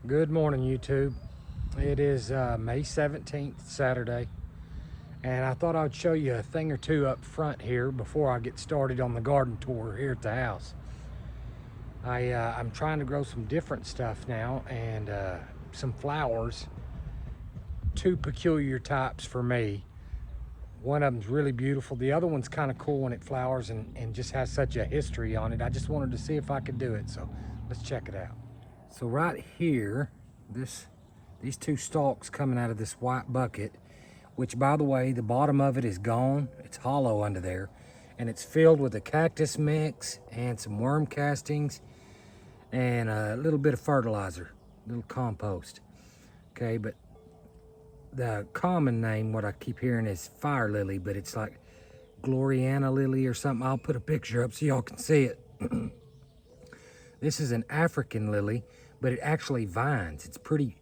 Good morning, YouTube. It is May 17th, Saturday, and I thought I'd show you a thing or two up front here before I get started on the garden tour here at the house. I'm trying to grow some different stuff now and some flowers, two peculiar types for me. One of them's really beautiful. The other one's kind of cool when it flowers and just has such a history on it. I just wanted to see if I could do it, so let's check it out. So right here, these two stalks coming out of this white bucket, which by the way, the bottom of it is gone. It's hollow under there, and it's filled with a cactus mix and some worm castings and a little bit of fertilizer, a little compost. Okay, but the common name, what I keep hearing, is fire lily, but it's like Gloriana lily or something. I'll put a picture up so y'all can see it. This is an African lily, but it actually vines. It's pretty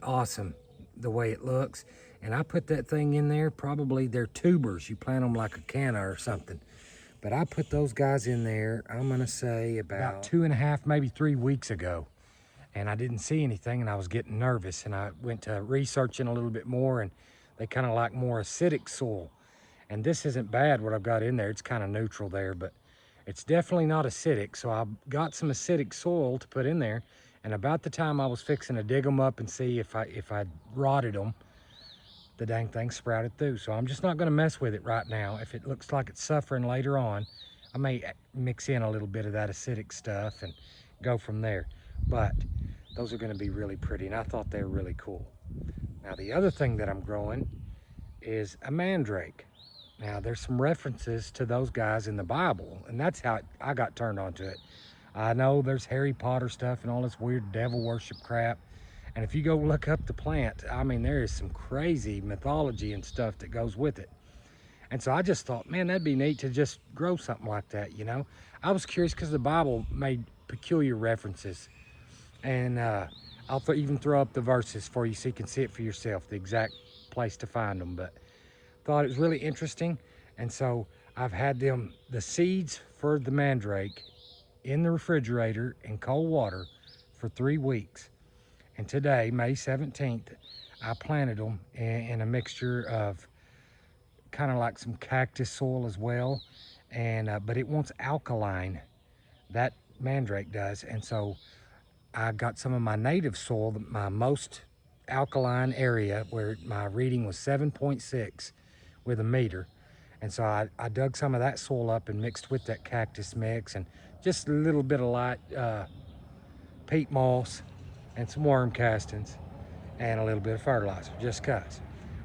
awesome the way it looks. And I put that thing in there, probably they're tubers. You plant them like a canna or something. But I put those guys in there, I'm gonna say about 2.5, maybe 3 weeks ago. And I didn't see anything and I was getting nervous. And I went to researching a little bit more, and they kind of like more acidic soil. And this isn't bad what I've got in there. It's kind of neutral there, but it's definitely not acidic. So I got some acidic soil to put in there. And about the time I was fixing to dig them up and see if I rotted them, the dang thing sprouted through. So I'm just not going to mess with it right now. If it looks like it's suffering later on, I may mix in a little bit of that acidic stuff and go from there. But those are going to be really pretty, and I thought they were really cool. Now the other thing that I'm growing is a mandrake. Now there's some references to those guys in the Bible, and that's how I got turned on to it. I know there's Harry Potter stuff and all this weird devil worship crap. And if you go look up the plant, I mean, there is some crazy mythology and stuff that goes with it. And so I just thought, man, that'd be neat to just grow something like that, you know? I was curious because the Bible made peculiar references. And I'll even throw up the verses for you so you can see it for yourself, the exact place to find them. But thought it was really interesting. And so I've had the seeds for the mandrake in the refrigerator in cold water for 3 weeks. And today, May 17th, I planted them in a mixture of kind of like some cactus soil as well. And but it wants alkaline, that mandrake does. And so I got some of my native soil, my most alkaline area, where my reading was 7.6 with a meter. And so I dug some of that soil up and mixed with that cactus mix and just a little bit of light peat moss and some worm castings and a little bit of fertilizer, just cuz.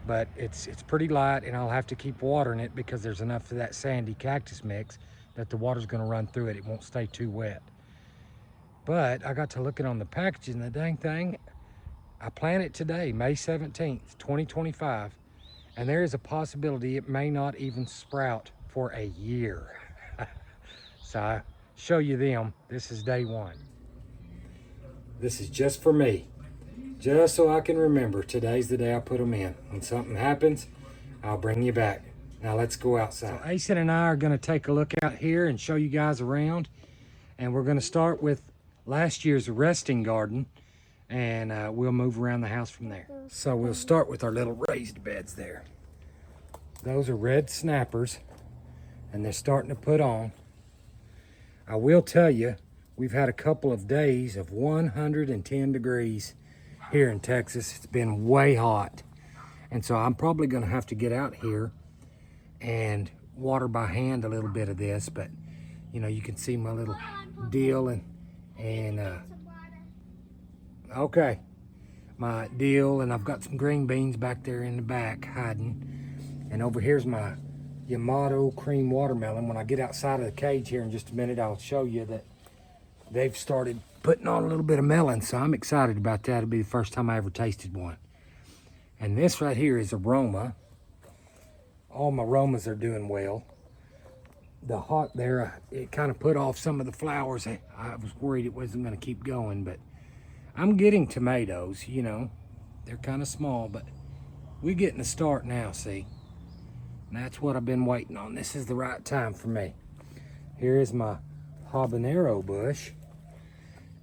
But it's pretty light, and I'll have to keep watering it because there's enough of that sandy cactus mix that the water's gonna run through it. It won't stay too wet. But I got to looking on the packaging, the dang thing, I planted today, May 17th, 2025, and there is a possibility it may not even sprout for a year. So I show you them. This is day one. This is just for me, just so I can remember today's the day I put them in. When something happens, I'll bring you back. Now let's go outside. So Asen and I are going to take a look out here and show you guys around. And we're going to start with last year's resting garden, and we'll move around the house from there. So we'll start with our little raised beds there. Those are red snappers, and they're starting to put on. I will tell you, we've had a couple of days of 110 degrees here in Texas. It's been way hot. And so I'm probably going to have to get out here and water by hand a little bit of this. But, you know, you can see my little dill and okay, my dill, and I've got some green beans back there in the back hiding. And over here's my Yamato cream watermelon. When I get outside of the cage here in just a minute, I'll show you that they've started putting on a little bit of melon, so I'm excited about that. It'll be the first time I ever tasted one. And this right here is aroma. All my aromas are doing well. The hot there, it kind of put off some of the flowers. I was worried it wasn't going to keep going, but I'm getting tomatoes, you know. They're kind of small, but we're getting a start now, see. And that's what I've been waiting on. This is the right time for me. Here is my habanero bush.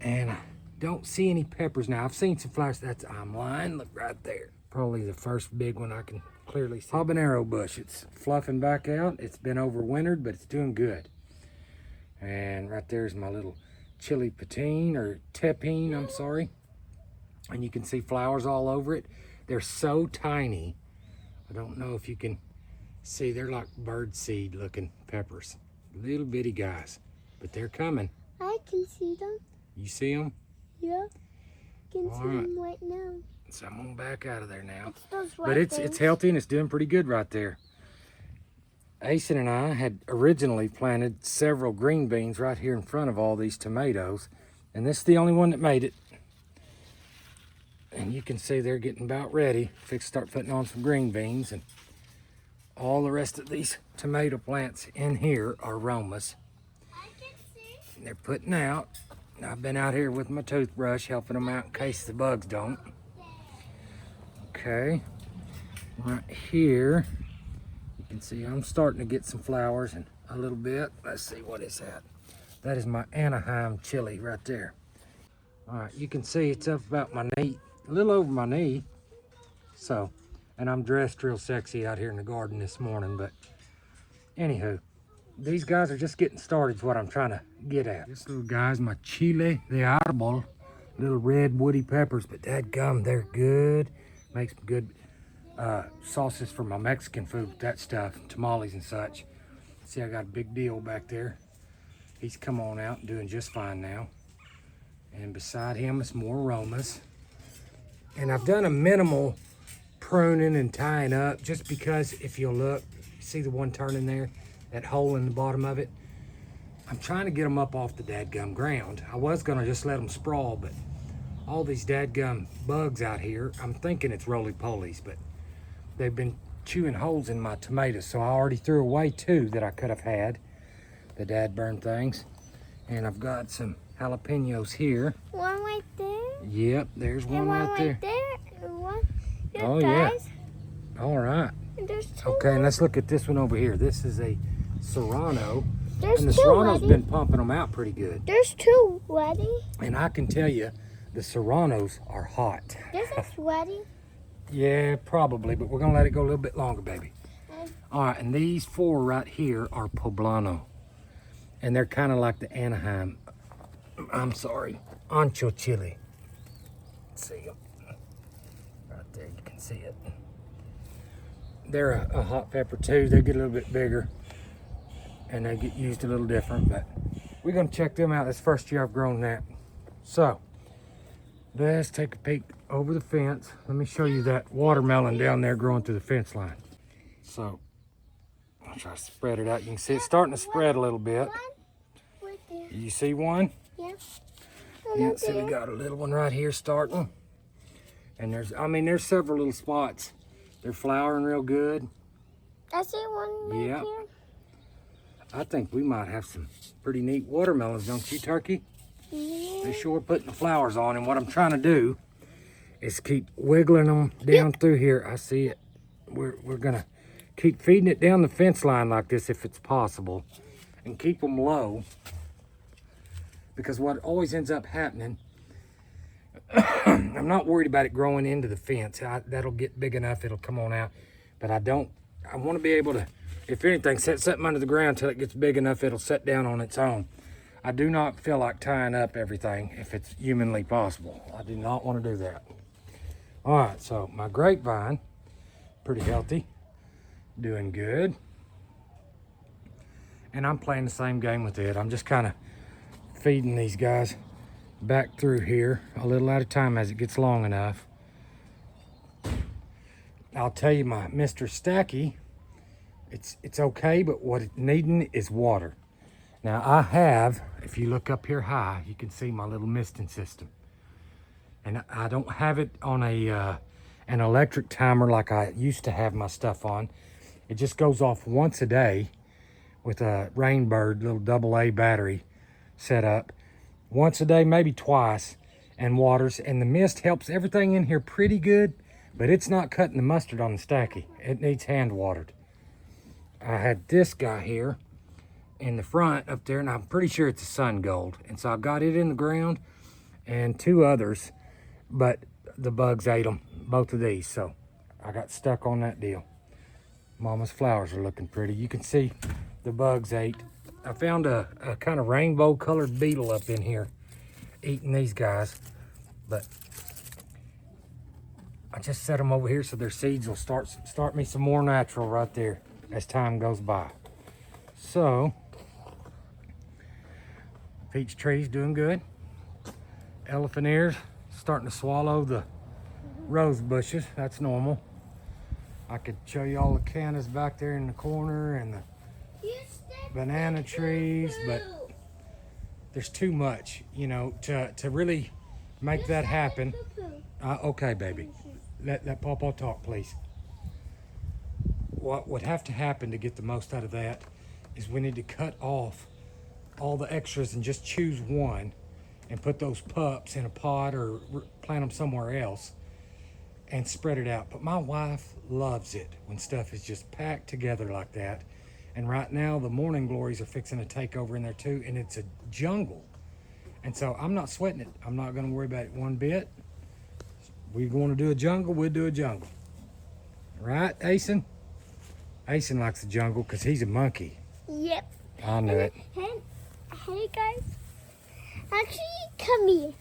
And don't see any peppers now. I've seen some flowers. I'm lying. Look right there. Probably the first big one I can clearly see. Habanero bush. It's fluffing back out. It's been overwintered, but it's doing good. And right there's my little chili patine, or tepine, I'm sorry. And you can see flowers all over it. They're so tiny. I don't know if you can see. They're like bird seed looking peppers. Little bitty guys, but they're coming. I can see them. You see them? Yeah. I can see them right now. So I'm gonna back out of there now. It's those white But it's things. healthy and it's doing pretty good right there. Asen and I had originally planted several green beans right here in front of all these tomatoes, and this is the only one that made it. And you can see they're getting about ready. Fix start putting on some green beans, and all the rest of these tomato plants in here are Romas. I can see. And they're putting out. I've been out here with my toothbrush helping them out in case the bugs don't. Okay, right here, you can see I'm starting to get some flowers and a little bit. Let's see, what is that? That is my Anaheim chili right there. All right, you can see it's up about my knee, a little over my knee. So, and I'm dressed real sexy out here in the garden this morning, but anywho, these guys are just getting started is what I'm trying to get at. This little guy's my chile de árbol, little red woody peppers, but dadgum, they're good. Makes good sauces for my Mexican food, that stuff, tamales and such. See, I got a big deal back there. He's come on out and doing just fine now. And beside him is more Romas. And I've done a minimal pruning and tying up, just because if you'll look, see the one turning there, that hole in the bottom of it? I'm trying to get them up off the dadgum ground. I was gonna just let them sprawl, but all these dadgum bugs out here, I'm thinking it's roly-polies, but they've been chewing holes in my tomatoes, so I already threw away 2 that I could have had, the dadburn things. And I've got some jalapenos here. One right there. Yep, there's one And one right there. And one. Here, Oh, yeah. guys. All right. And there's 2. Okay, and let's look at this one over here. This is a Serrano, There's and the 2 Serrano's ready. been pumping them out pretty good. There's 2 ready. And I can tell you, the Serranos are hot. This is ready. Yeah, probably, but we're gonna let it go a little bit longer, baby. All right, and these 4 right here are Poblano. And they're kind of like the Anaheim, I'm sorry, ancho chili. See them? Right there, you can see it. They're a hot pepper too. They get a little bit bigger and they get used a little different, but we're gonna check them out. This first year I've grown that. So, let's take a peek over the fence. Let me show you that watermelon down there growing through the fence line. So, I'll try to spread it out. You can see it's starting to spread a little bit. Right there. You see one? Yeah. Yeah, so we got a little one right here starting. And there's several little spots. They're flowering real good. I see one right Yeah. here. I think we might have some pretty neat watermelons, don't you, Turkey? Yeah. They sure putting the flowers on, and what I'm trying to do is keep wiggling them down through here. I see it. We're gonna keep feeding it down the fence line like this if it's possible, and keep them low, because what always ends up happening, I'm not worried about it growing into the fence. That'll get big enough, it'll come on out, but I want to be able to, if anything, set something under the ground till it gets big enough it'll set down on its own. I do not feel like tying up everything if it's humanly possible. I do not want to do that. All right, so my grapevine, pretty healthy, doing good. And I'm playing the same game with it. I'm just kind of feeding these guys back through here a little at a time as it gets long enough. I'll tell you, my Mr. Stacky, it's okay, but what it's needing is water. Now I have, if you look up here high, you can see my little misting system. And I don't have it on an electric timer like I used to have my stuff on. It just goes off once a day with a Rainbird little AA battery set up. Once a day, maybe twice, and waters. And the mist helps everything in here pretty good, but it's not cutting the mustard on the Stacky. It needs hand watered. I had this guy here in the front up there, and I'm pretty sure it's a sun gold. And so I got it in the ground, and 2 others, but the bugs ate them, both of these. So I got stuck on that deal. Mama's flowers are looking pretty. You can see the bugs ate. I found a kind of rainbow colored beetle up in here eating these guys, but I just set them over here so their seeds will start me some more natural right there as time goes by. So peach tree's doing good. Elephant ears starting to swallow the rose bushes. That's normal. I could show you all the cannas back there in the corner and the banana trees, but there's too much, you know, to really make that happen. Okay, baby. Let Pawpaw talk, please. What would have to happen to get the most out of that is we need to cut off all the extras and just choose one and put those pups in a pot or plant them somewhere else and spread it out. But my wife loves it when stuff is just packed together like that. And right now the morning glories are fixing to take over in there too, and it's a jungle. And so I'm not sweating it. I'm not going to worry about it one bit. We're going to do a jungle, we'll do a jungle. Right, Asen? Asen likes the jungle because he's a monkey. Yep. I knew it. Hey guys. Actually, come here.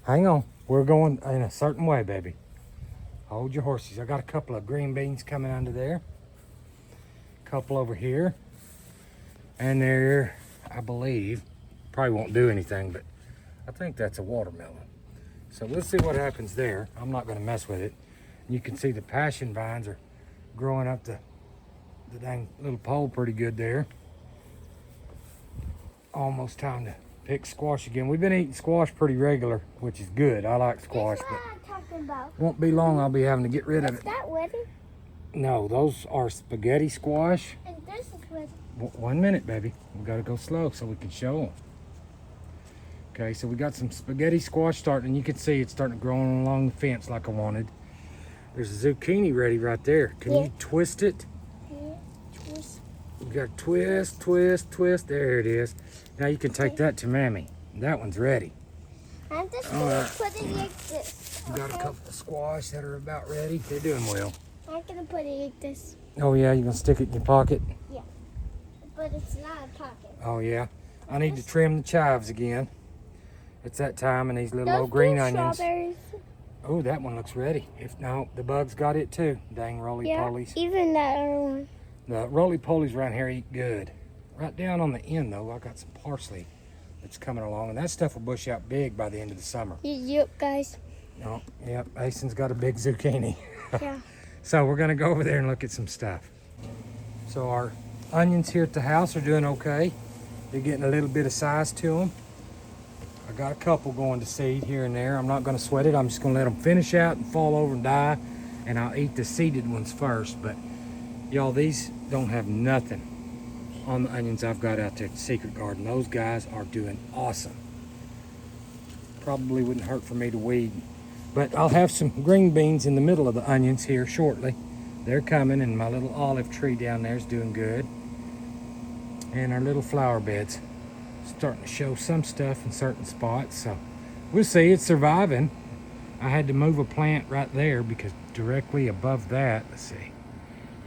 Hang on. We're going in a certain way, baby. Hold your horses. I got a couple of green beans coming under there. A couple over here. And there, I believe, probably won't do anything, but I think that's a watermelon. So we'll see what happens there. I'm not going to mess with it. You can see the passion vines are growing up the dang little pole pretty good there. Almost time to pick squash again. We've been eating squash pretty regular, which is good. I like squash, That's but what I'm talking about. won't be long I'll be having to get rid of Is it. that ready? No, those are spaghetti squash. And this is ready. 1 minute, baby. We got to go slow so we can show them. Okay, so we got some spaghetti squash starting, and you can see it's starting to grow along the fence like I wanted. There's a zucchini ready right there. Can you twist it? Yeah. Twist. You got to twist, twist, twist. There it is. Now you can take that to Mammy. That one's ready. I'm just going to put it like this. We got a couple of squash that are about ready. They're doing well. I'm going to put it like this. Oh yeah, you gonna stick it in your pocket? Yeah. But it's not a pocket. Oh yeah. I need to trim the chives again. It's that time, and these little Those old green two onions. strawberries. Oh, that one looks ready. If no, the bugs got it too. Dang roly-polies. Yeah, even that other one. The roly-polies around here eat good. Right down on the end though, I got some parsley that's coming along, and that stuff will bush out big by the end of the summer. Yep, guys. Oh, yep, Asen's got a big zucchini. Yeah. So we're gonna go over there and look at some stuff. So our onions here at the house are doing okay. They're getting a little bit of size to them. I got a couple going to seed here and there. I'm not gonna sweat it. I'm just gonna let them finish out and fall over and die, and I'll eat the seeded ones first. But y'all, these don't have nothing on the onions I've got out there at the Secret Garden. Those guys are doing awesome. Probably wouldn't hurt for me to weed. But I'll have some green beans in the middle of the onions here shortly. They're coming, and my little olive tree down there is doing good. And our little flower beds starting to show some stuff in certain spots. So we'll see, it's surviving. I had to move a plant right there because directly above that, let's see,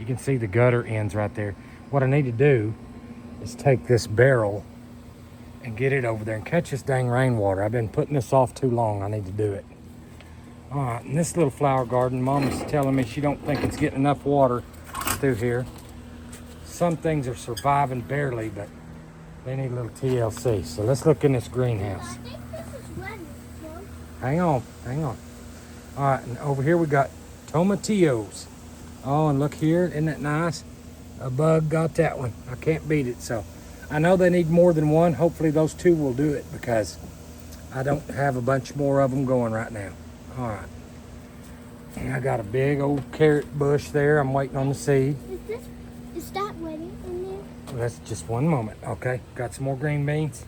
you can see the gutter ends right there. What I need to do is take this barrel and get it over there and catch this dang rainwater. I've been putting this off too long. I need to do it. All right, and this little flower garden, Mama's telling me she don't think it's getting enough water through here. Some things are surviving barely, but they need a little TLC. So let's look in this greenhouse. I think this is ready. No? Hang on, hang on. All right, and over here we got tomatillos. Oh, and look here, isn't that nice? A bug got that one. I can't beat it. So I know they need more than one. Hopefully those two will do it because I don't have a bunch more of them going right now. All right. And I got a big old carrot bush there. I'm waiting on the seed. Is that ready in there? That's just one moment. Okay, got some more green beans.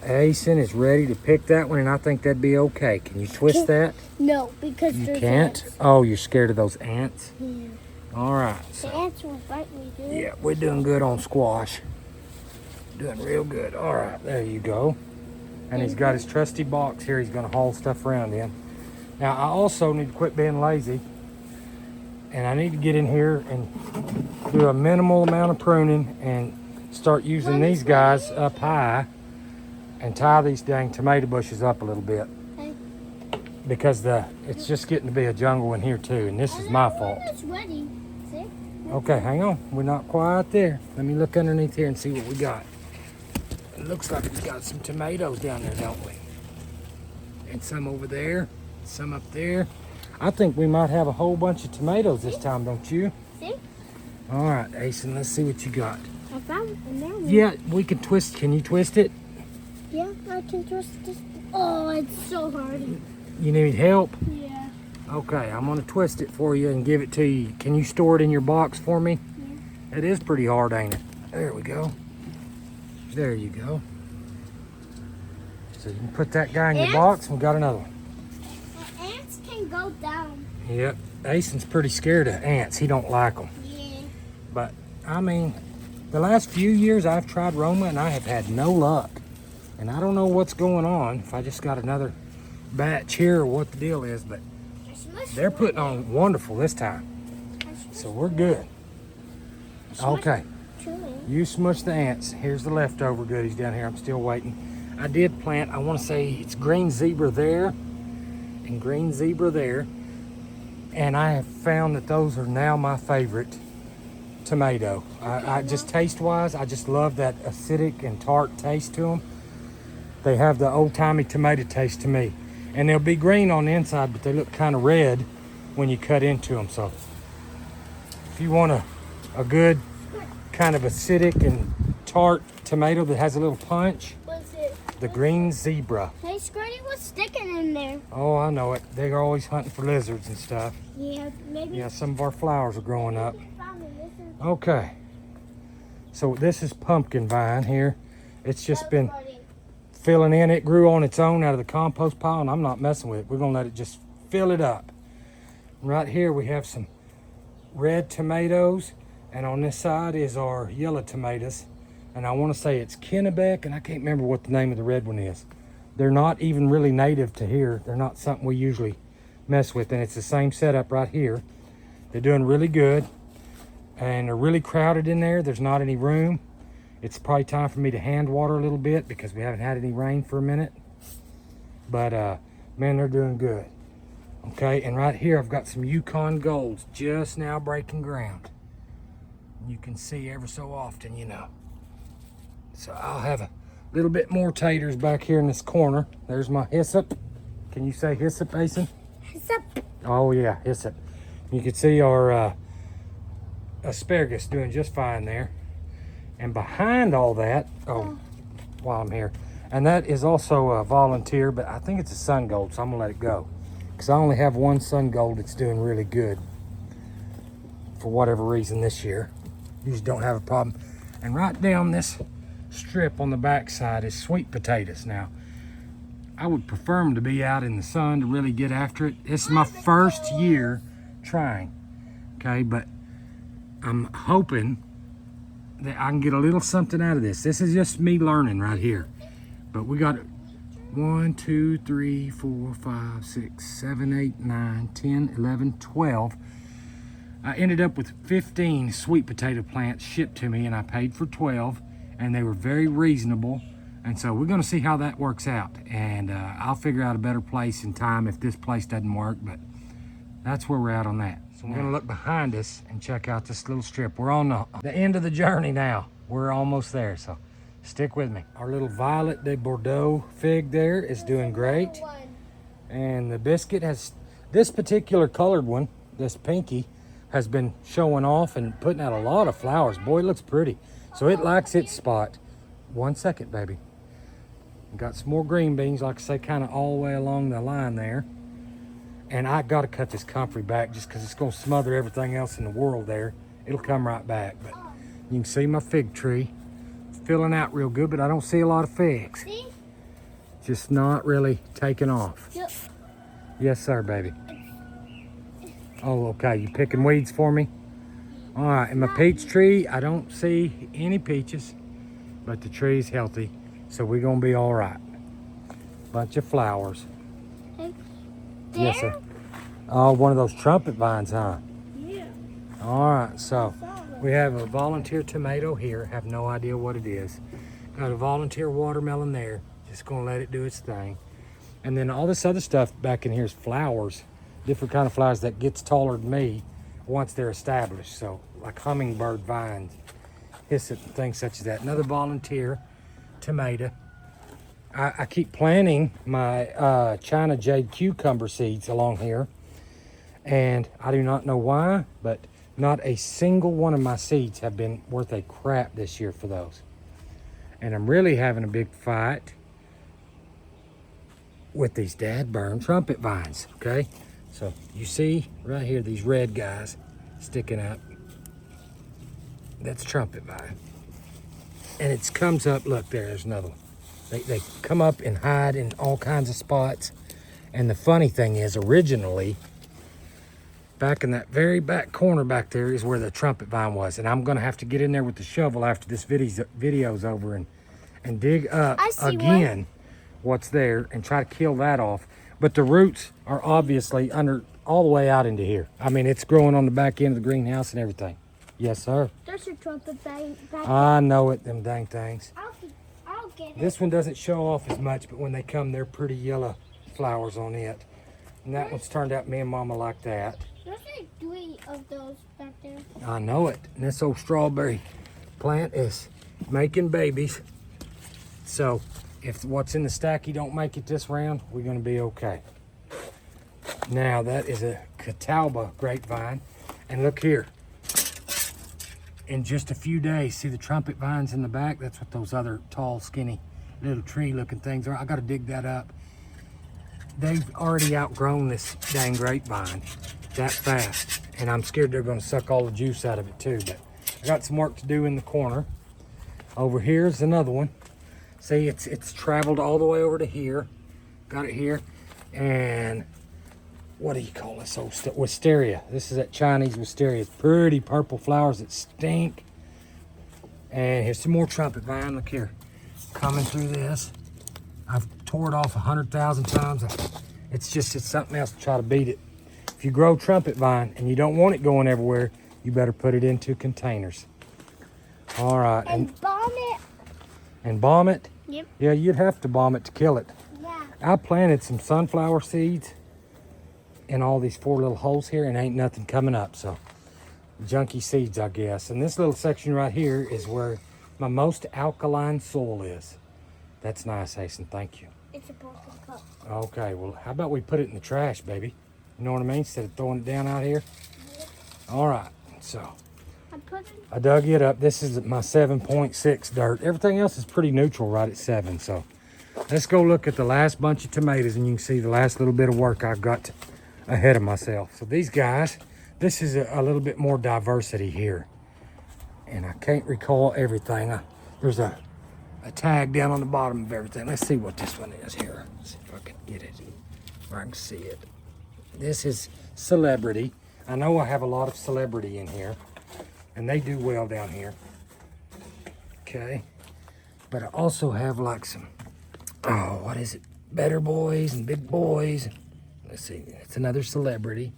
Asen is ready to pick that one, and I think that'd be okay. Can you twist that? No, because You there's can't? ants. Oh, you're scared of those ants? Yeah. All right. The So, ants will bite me, dude. yeah, we're doing good on squash. Doing real good. All right, there you go. And he's got his trusty box here he's gonna haul stuff around in. Now I also need to quit being lazy, and I need to get in here and do a minimal amount of pruning and start using these guys up high and tie these dang tomato bushes up a little bit. Okay. Because it's just getting to be a jungle in here too, and this is my fault. It's ready. See? Okay, hang on. We're not quite there. Let me look underneath here and see what we got. It looks like we got some tomatoes down there, don't we? And some over there, some up there. I think we might have a whole bunch of tomatoes this time, don't you? See? All right, Asen, let's see what you got. I found it in there. Yeah, we can twist. Can you twist it? Yeah, I can twist this. Oh, it's so hard. You need help? Yeah. Okay, I'm gonna twist it for you and give it to you. Can you store it in your box for me? Yeah. It is pretty hard, ain't it? There we go. There you go. So you can put that guy in your box, and we got another one. The ants can go down. Yep, Asen's pretty scared of ants. He don't like them. Yeah. But, I mean, the last few years I've tried Roma and I have had no luck. And I don't know what's going on, if I just got another batch here or what the deal is, but they're putting on wonderful this time. So we're good. Okay, you smush the ants. Here's the leftover goodies down here. I'm still waiting. I did plant, I want to say it's green zebra there and green zebra there. And I have found that those are now my favorite tomato. I just taste-wise, I just love that acidic and tart taste to them. They have the old-timey tomato taste to me. And they'll be green on the inside, but they look kind of red when you cut into them. So if you want a good kind of acidic and tart tomato that has a little punch, the green zebra. Hey, Scotty, what's sticking in there? Oh, I know it. They're always hunting for lizards and stuff. Yeah, maybe. Yeah, some of our flowers are growing up. Okay. So this is pumpkin vine here. It's just been filling in. It grew on its own out of the compost pile, and I'm not messing with it. We're gonna let it just fill it up. Right here we have some red tomatoes, and on this side is our yellow tomatoes. And I want to say it's Kennebec, and I can't remember what the name of the red one is. They're not even really native to here. They're not something we usually mess with, and it's the same setup right here. They're doing really good, and they're really crowded in there. There's not any room. It's probably time for me to hand water a little bit because we haven't had any rain for a minute. But man, they're doing good. Okay, and right here I've got some Yukon Golds just now breaking ground. You can see ever so often, you know. So I'll have a little bit more taters back here in this corner. There's my hyssop. Can you say hyssop, Asen? Hyssop. Oh yeah, hyssop. You can see our asparagus doing just fine there. And behind all that, while I'm here, and that is also a volunteer, but I think it's a sun gold, so I'm gonna let it go. Because I only have one sun gold that's doing really good for whatever reason this year. Usually don't have a problem. And right down this strip on the back side is sweet potatoes. Now, I would prefer them to be out in the sun to really get after it. This is my first year trying, okay, but I'm hoping that I can get a little something out of this. This is just me learning right here. But we got 1, 2, 3, 4, 5, 6, 7, 8, 9, 10, 11, 12. I ended up with 15 sweet potato plants shipped to me, and I paid for 12, and they were very reasonable. And so we're gonna see how that works out. And I'll figure out a better place in time if this place doesn't work, but that's where we're at on that. So we're gonna look behind us and check out this little strip. We're on the end of the journey now. We're almost there, so stick with me. Our little Violet de Bordeaux fig there is doing great. And the biscuit has, this particular colored one, this pinky, has been showing off and putting out a lot of flowers. Boy, it looks pretty. So it likes its spot. 1 second, baby. Got some more green beans, like I say, kind of all the way along the line there. And I got to cut this comfrey back just because it's going to smother everything else in the world there. It'll come right back. But you can see my fig tree filling out real good, but I don't see a lot of figs. See? Just not really taking off. Yep. Yes, sir, baby. Oh, okay. You picking weeds for me? All right. And my peach tree, I don't see any peaches, but the tree's healthy, so we're going to be all right. Bunch of flowers. There? Yes, sir. Oh, one of those trumpet vines, huh? Yeah. All right, so I saw it. we have a volunteer tomato here. Have no idea what it is. Got a volunteer watermelon there. Just gonna let it do its thing. And then all this other stuff back in here is flowers. Different kind of flowers that gets taller than me once they're established. So like hummingbird vines, hyssop, things such as that. Another volunteer tomato. I keep planting my China Jade cucumber seeds along here. And I do not know why, but not a single one of my seeds have been worth a crap this year for those. And I'm really having a big fight with these dad burn trumpet vines, okay? So you see right here, these red guys sticking up. That's trumpet vine. And it comes up, look, there's another one. They come up and hide in all kinds of spots. And the funny thing is, originally, back in that very back corner back there is where the trumpet vine was. And I'm gonna have to get in there with the shovel after this video's over and dig up again what's there and try to kill that off. But the roots are obviously under all the way out into here. I mean, it's growing on the back end of the greenhouse and everything. Yes, sir. There's your trumpet back I know it, them dang things. I'll get it. This one doesn't show off as much, but when they come, they're pretty yellow flowers on it. And that one's turned out me and Mama like that. There's like 3 of those back there. I know it. And this old strawberry plant is making babies. So if what's in the stacky don't make it this round, we're gonna be okay. Now that is a Catawba grapevine. And look here. In just a few days, see the trumpet vines in the back? That's what those other tall, skinny, little tree looking things are. I gotta dig that up. They've already outgrown this dang grapevine that fast. And I'm scared they're gonna suck all the juice out of it too. But I got some work to do in the corner. Over here's another one. See, it's traveled all the way over to here. Got it here. And what do you call this? Oh, wisteria. This is that Chinese wisteria. It's pretty purple flowers that stink. And here's some more trumpet vine. Look here. Coming through this. I've tore it off 100,000 times. It's something else to try to beat it. If you grow trumpet vine and you don't want it going everywhere, you better put it into containers. All right. And bomb it. And bomb it? Yep. Yeah, you'd have to bomb it to kill it. Yeah. I planted some sunflower seeds in all these 4 little holes here and ain't nothing coming up. So junky seeds, I guess. And this little section right here is where my most alkaline soil is. That's nice, Hasten. Thank you. It's a broken cup. Okay, well, how about we put it in the trash, baby? You know what I mean? Instead of throwing it down out here. All right, so I dug it up. This is my 7.6 dirt. Everything else is pretty neutral right at 7. So let's go look at the last bunch of tomatoes and you can see the last little bit of work I got ahead of myself. So these guys, this is a little bit more diversity here. And I can't recall everything. There's a tag down on the bottom of everything. Let's see what this one is here. Let's see if I can get it where I can see it. This is Celebrity. I know I have a lot of Celebrity in here. And they do well down here. Okay. But I also have like some, oh, what is it? Better Boys and Big Boys. Let's see. It's another Celebrity.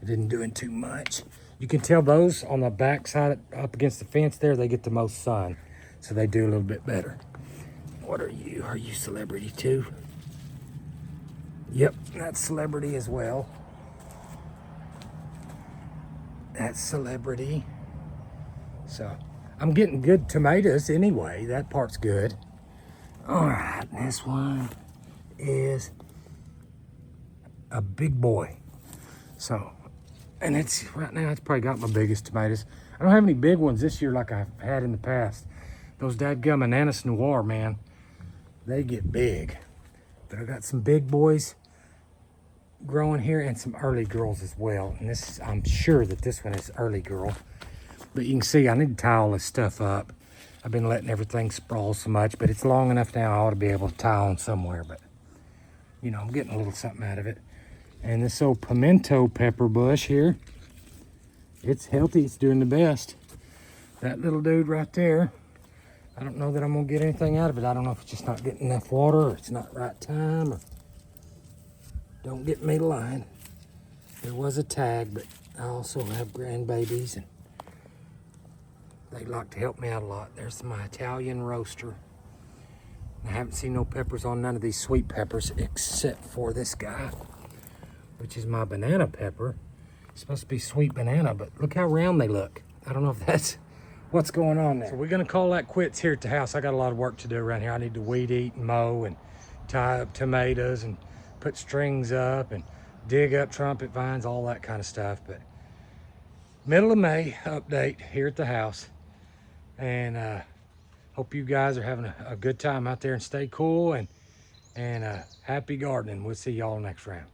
It didn't do it too much. You can tell those on the back side up against the fence there, they get the most sun. So they do a little bit better. What are you? Are you Celebrity too? Yep, that's Celebrity as well. That's Celebrity. So I'm getting good tomatoes anyway. That part's good. All right, this one is a Big Boy. So, and it's right now, it's probably got my biggest tomatoes. I don't have any big ones this year like I've had in the past. Those dadgum Ananas Noir, man, they get big. But I got some Big Boys growing here and some early girls as well. And this, I'm sure that this one is early girl. But you can see I need to tie all this stuff up. I've been letting everything sprawl so much, but it's long enough now I ought to be able to tie on somewhere. But, you know, I'm getting a little something out of it. And this old pimento pepper bush here, it's healthy. It's doing the best. That little dude right there, I don't know that I'm gonna get anything out of it. I don't know if it's just not getting enough water or it's not right time or don't get me lying. There was a tag, but I also have grandbabies and they like to help me out a lot. There's my Italian roaster. I haven't seen no peppers on none of these sweet peppers except for this guy, which is my banana pepper. It's supposed to be sweet banana, but look how round they look. I don't know if that's what's going on there. So we're gonna call that quits here at the house. I got a lot of work to do around here. I need to weed eat and mow and tie up tomatoes and put strings up and dig up trumpet vines, all that kind of stuff. But middle of May update here at the house. And hope you guys are having a good time out there and stay cool and happy gardening. We'll see y'all next round.